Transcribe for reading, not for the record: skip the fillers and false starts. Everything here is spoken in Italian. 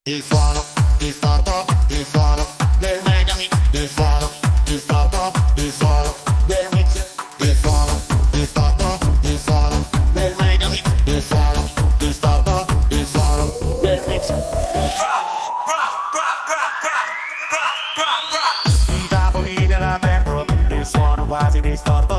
il suono distorto, il suono del megamix, il suono distorto, il suono del mix, il suono distorto, il suono del megamix, il suono distorto, il suono del mix. I tamponini da dentro, il suono quasi distorto.